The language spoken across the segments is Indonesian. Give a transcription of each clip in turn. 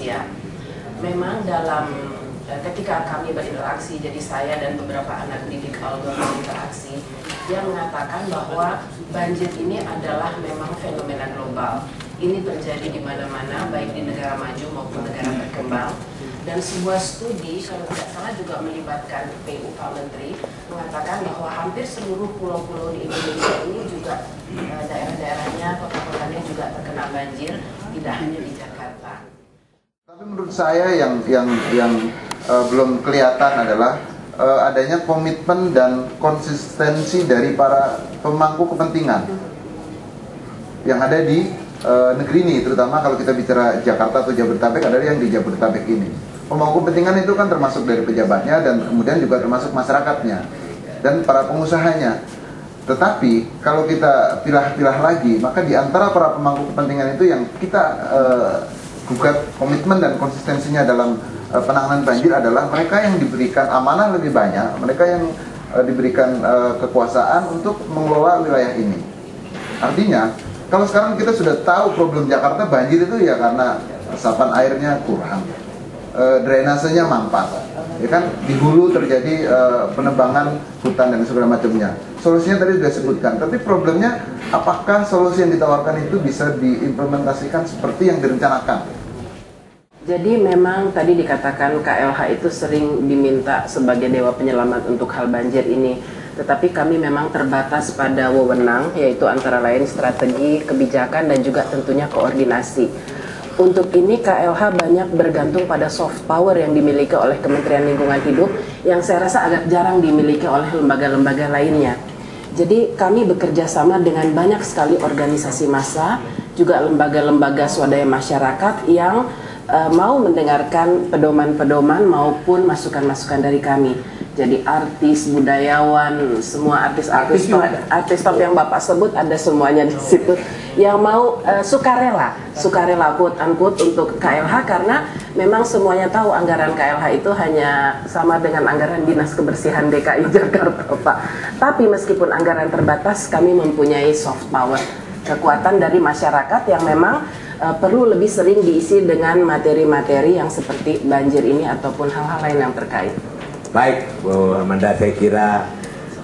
Indonesia. Memang dalam ketika kami berinteraksi, jadi saya dan beberapa anak didik Aldo berinteraksi, dia mengatakan bahwa banjir ini adalah memang fenomena global. Ini terjadi di mana-mana, baik di negara maju maupun negara berkembang. Dan sebuah studi, kalau tidak salah juga melibatkan PU Pak Menteri, mengatakan bahwa hampir seluruh pulau-pulau di Indonesia ini juga daerah-daerahnya, kota-kotanya juga terkena banjir, tidak hanya di Jakarta. Tapi menurut saya yang belum kelihatan adalah adanya komitmen dan konsistensi dari para pemangku kepentingan yang ada di negeri ini, terutama kalau kita bicara Jakarta atau Jabodetabek, adalah yang di Jabodetabek ini. Pemangku kepentingan itu kan termasuk dari pejabatnya dan kemudian juga termasuk masyarakatnya dan para pengusahanya. Tetapi kalau kita pilah-pilah lagi, maka di antara para pemangku kepentingan itu yang kita gugat komitmen dan konsistensinya dalam penanganan banjir adalah mereka yang diberikan amanah lebih banyak, mereka yang diberikan kekuasaan untuk mengelola wilayah ini. Artinya, kalau sekarang kita sudah tahu problem Jakarta banjir itu ya karena resapan airnya kurang, drainasenya mampet, ya kan, di hulu terjadi penebangan hutan dan segala macamnya. Solusinya tadi sudah sebutkan, tapi problemnya apakah solusi yang ditawarkan itu bisa diimplementasikan seperti yang direncanakan? Jadi memang tadi dikatakan KLH itu sering diminta sebagai dewa penyelamat untuk hal banjir ini. Tetapi kami memang terbatas pada wewenang, yaitu antara lain strategi, kebijakan, dan juga tentunya koordinasi. Untuk ini KLH banyak bergantung pada soft power yang dimiliki oleh Kementerian Lingkungan Hidup, yang saya rasa agak jarang dimiliki oleh lembaga-lembaga lainnya. Jadi kami bekerja sama dengan banyak sekali organisasi massa, juga lembaga-lembaga swadaya masyarakat yang mau mendengarkan pedoman-pedoman maupun masukan-masukan dari kami. Jadi artis, budayawan, semua artis top yang Bapak sebut ada semuanya di situ yang mau sukarela quote unquote untuk KLH, karena memang semuanya tahu anggaran KLH itu hanya sama dengan anggaran Dinas Kebersihan DKI Jakarta, Pak. Tapi meskipun anggaran terbatas, kami mempunyai soft power, kekuatan dari masyarakat yang memang perlu lebih sering diisi dengan materi-materi yang seperti banjir ini ataupun hal-hal lain yang terkait. Baik, Bu Amanda, saya kira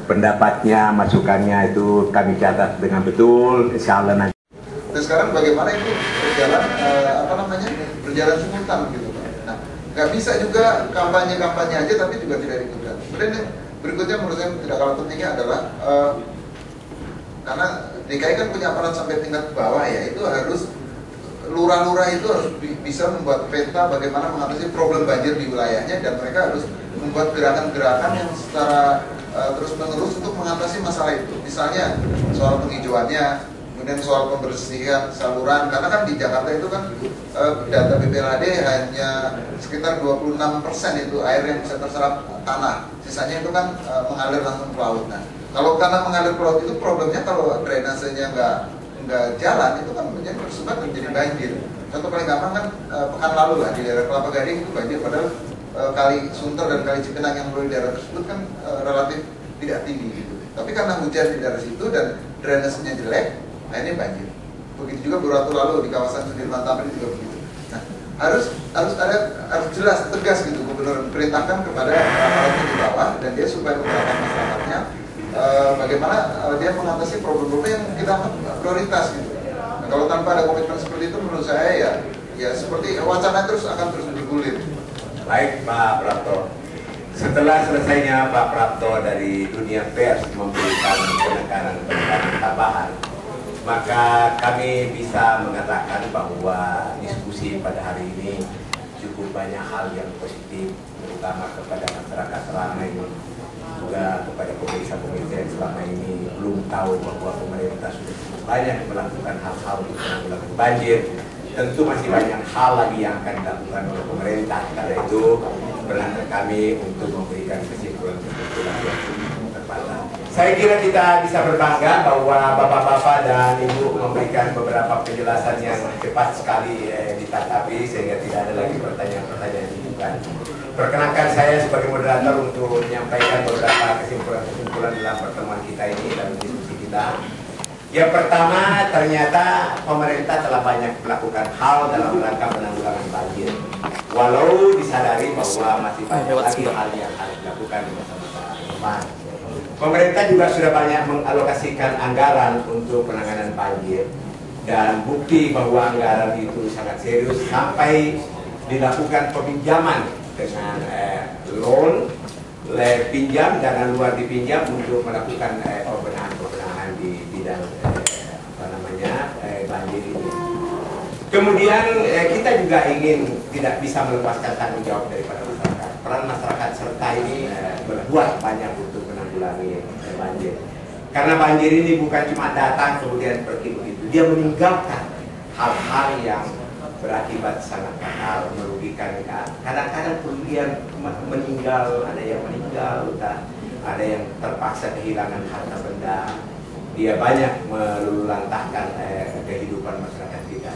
pendapatnya, masukannya itu kami catat dengan betul. Insya Allah nanti. Dan sekarang bagaimana itu berjalan, berjalan simultan gitu, Pak. Nah, nggak bisa juga kampanye-kampanye aja tapi juga tidak diikuti. Kemudian berikutnya menurut saya tidak kalah pentingnya adalah karena DKI kan punya aparat sampai tingkat bawah ya, itu harus lurah-lurah itu harus bisa membuat peta bagaimana mengatasi problem banjir di wilayahnya, dan mereka harus membuat gerakan-gerakan yang secara terus-menerus untuk mengatasi masalah itu. Misalnya soal penghijauannya, kemudian soal pembersihan saluran, karena kan di Jakarta itu kan data BPLHD hanya sekitar 26% itu air yang bisa terserap tanah, sisanya itu kan mengalir langsung ke laut. Nah, kalau karena mengalir ke laut itu problemnya kalau drainasenya nggak jalan, itu kan menjadi tersebar menjadi banjir. Contoh paling gampang kan pekan lalu lah di daerah Kelapa Gading itu banjir, padahal kali Sunter dan kali Cipinang yang melalui daerah tersebut kan relatif tidak tinggi gitu. Tapi karena hujan di daerah situ dan drainasenya jelek, akhirnya banjir. Begitu juga beberapa waktu lalu di kawasan Sudirman Tamrin juga begitu. Nah, harus jelas, tegas gitu gubernur perintahkan kepada aparatnya di bawah dan dia supaya menggerakkan masyarakatnya bagaimana dia mengatasi problem-problem yang kita anggap prioritas gitu. Nah, kalau tanpa ada komitmen seperti itu, menurut saya ya seperti wacana akan terus bergulir. Baik, Pak Prapto. Setelah selesainya Pak Prapto dari dunia pers memberikan penekanan tambahan, maka kami bisa mengatakan bahwa diskusi pada hari ini cukup banyak hal yang positif, terutama kepada masyarakat selama ini, juga kepada pemirsa-pemirsa yang selama ini belum tahu bahwa pemerintah sudah cukup banyak melakukan hal-hal untuk menanggulangi banjir. Tentu masih banyak hal lagi yang akan dilakukan oleh pemerintah. Karena itu benar kami untuk memberikan kesimpulan-kesimpulan yang terbatas. Saya kira kita bisa berbangga bahwa bapak-bapak dan ibu memberikan beberapa penjelasan yang cepat sekali ditanggapi sehingga tidak ada lagi pertanyaan-pertanyaan ditujukan. Perkenankan saya sebagai moderator untuk menyampaikan beberapa kesimpulan-kesimpulan dalam pertemuan kita ini, dalam diskusi kita. Yang pertama, ternyata pemerintah telah banyak melakukan hal dalam rangka penanggulangan banjir. walau disadari bahwa masih banyak lagi hal yang harus dilakukan di masa-masa depan. Pemerintah juga sudah banyak mengalokasikan anggaran untuk penanganan banjir, dan bukti bahwa anggaran itu sangat serius sampai dilakukan peminjaman dengan loan, pinjam jangan luar dipinjam untuk melakukan pembenahan di bidang banjir ini. Kemudian kita juga ingin tidak bisa melepaskan tanggung jawab daripada masyarakat. Peran masyarakat serta ini berbuat banyak untuk menanggulangi banjir. Karena banjir ini bukan cuma datang kemudian pergi begitu, dia meninggalkan hal-hal yang berakibat sangat fatal, merugikan. Kadang-kadang kemudian meninggal, ada yang meninggal, ada yang terpaksa kehilangan harta benda. Dia banyak meluluhlantahkan kehidupan masyarakat kita.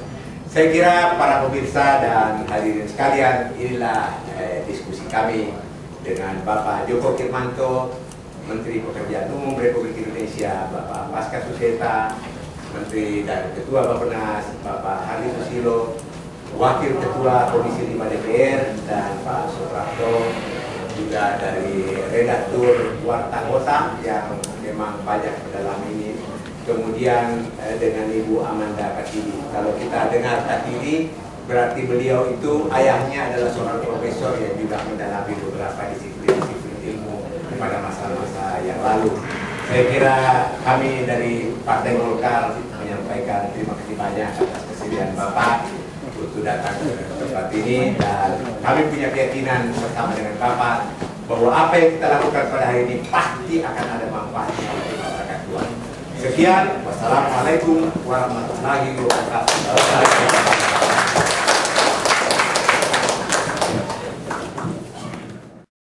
Saya kira para pemirsa dan hadirin sekalian, inilah diskusi kami dengan Bapak Djoko Kirmanto, Menteri Pekerjaan Umum Republik Indonesia, Bapak Baskar Suseta, Menteri dan Ketua Bappenas, Bapak Hardy Susilo, Wakil Ketua Komisi 5 DPR, dan Pak Suprapto, juga dari redaktur Warta Kota yang memang banyak dalam ini. Kemudian dengan Ibu Amanda Katili. Kalau kita dengar Katili, berarti beliau itu ayahnya adalah seorang profesor yang juga mendalami beberapa disiplin ilmu pada masa-masa yang lalu. Saya kira kami dari Partai Golkar menyampaikan terima kasih banyak atas kesediaan Bapak untuk datang ke tempat ini, dan kami punya keyakinan bersama dengan Bapak bahwa apa yang kita lakukan pada hari ini pasti akan ada manfaatnya untuk masyarakat luas. Sekian, wassalamualaikum warahmatullahi wabarakatuh.